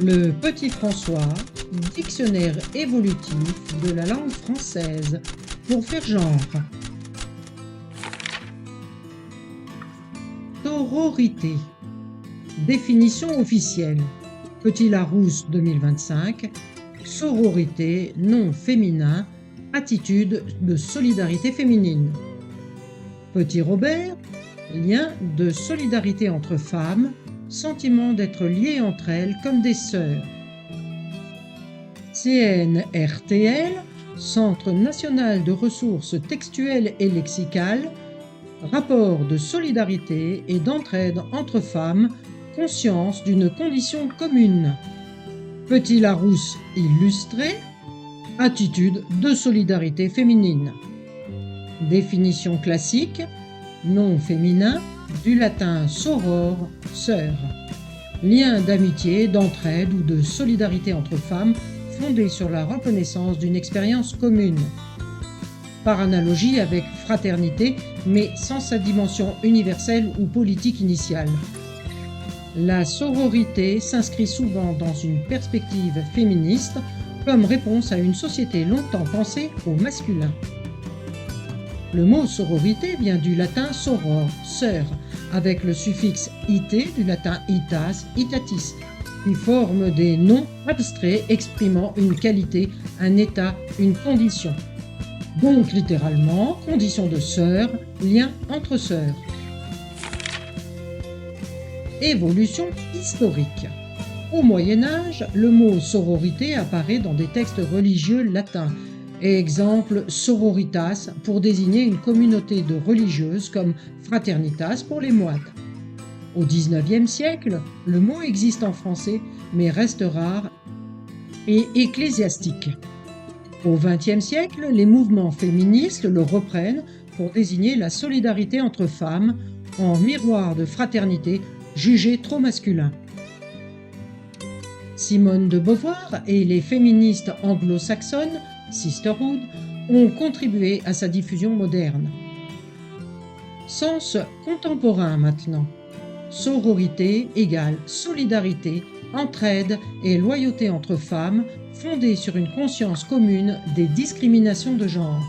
Le Petit François, dictionnaire évolutif de la langue française, pour faire genre. Sororité. Définition officielle. Petit Larousse 2025. Sororité, nom féminin, attitude de solidarité féminine. Petit Robert, lien de solidarité entre femmes, sentiment d'être liées entre elles comme des sœurs. CNRTL, Centre national de ressources textuelles et lexicales, rapport de solidarité et d'entraide entre femmes, conscience d'une condition commune. Petit Larousse illustré, attitude de solidarité féminine. Définition classique, nom féminin, du latin soror, sœur. Lien d'amitié, d'entraide ou de solidarité entre femmes fondé sur la reconnaissance d'une expérience commune. Par analogie avec fraternité, mais sans sa dimension universelle ou politique initiale. La sororité s'inscrit souvent dans une perspective féministe comme réponse à une société longtemps pensée au masculin. Le mot sororité vient du latin soror, sœur, avec le suffixe ité du latin itas, itatis, qui forment des noms abstraits exprimant une qualité, un état, une condition. Donc littéralement, condition de sœur, lien entre sœurs. Évolution historique. Au Moyen-Âge, le mot sororité apparaît dans des textes religieux latins. Exemple sororitas pour désigner une communauté de religieuses comme fraternitas pour les moines. Au XIXe siècle, le mot existe en français mais reste rare et ecclésiastique. Au XXe siècle, les mouvements féministes le reprennent pour désigner la solidarité entre femmes en miroir de fraternité jugé trop masculin. Simone de Beauvoir et les féministes anglo-saxonnes Sisterhood, ont contribué à sa diffusion moderne. Sens contemporain maintenant. Sororité égale solidarité, entraide et loyauté entre femmes fondée sur une conscience commune des discriminations de genre.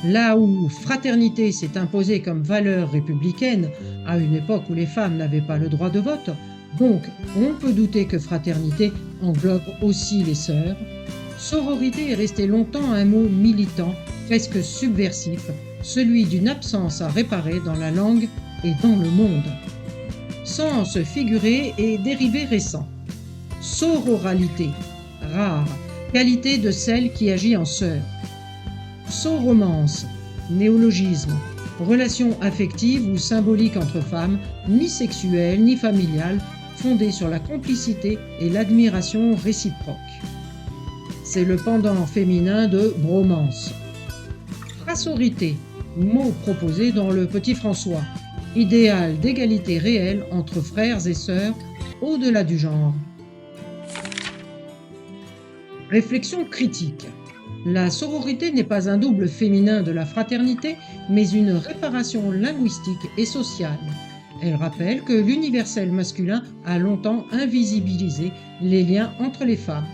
Là où fraternité s'est imposée comme valeur républicaine à une époque où les femmes n'avaient pas le droit de vote, donc on peut douter que fraternité englobe aussi les sœurs, sororité est resté longtemps un mot militant, presque subversif, celui d'une absence à réparer dans la langue et dans le monde. Sens figuré et dérivé récent. Sororalité, rare, qualité de celle qui agit en sœur. Soromance, néologisme, relation affective ou symbolique entre femmes, ni sexuelle ni familiale, fondée sur la complicité et l'admiration réciproque. C'est le pendant féminin de bromance. Fraternité, mot proposé dans le Petit François, idéal d'égalité réelle entre frères et sœurs au-delà du genre. Réflexion critique. La sororité n'est pas un double féminin de la fraternité, mais une réparation linguistique et sociale. Elle rappelle que l'universel masculin a longtemps invisibilisé les liens entre les femmes.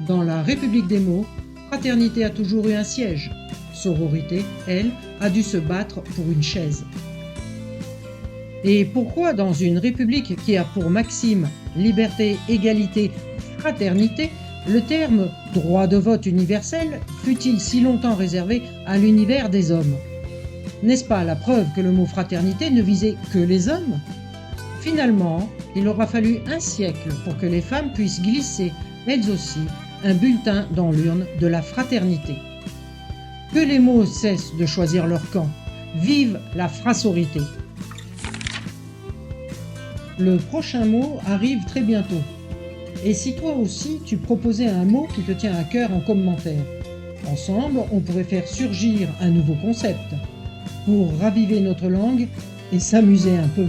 Dans la République des mots, fraternité a toujours eu un siège. Sororité, elle, a dû se battre pour une chaise. Et pourquoi dans une république qui a pour maxime liberté, égalité, fraternité, le terme droit de vote universel fut-il si longtemps réservé à l'univers des hommes? N'est-ce pas la preuve que le mot fraternité ne visait que les hommes? Finalement, il aura fallu un siècle pour que les femmes puissent glisser, elles aussi, un bulletin dans l'urne de la fraternité. Que les mots cessent de choisir leur camp. Vive la frasorité! Le prochain mot arrive très bientôt. Et si toi aussi tu proposais un mot qui te tient à cœur en commentaire, ensemble on pourrait faire surgir un nouveau concept pour raviver notre langue et s'amuser un peu.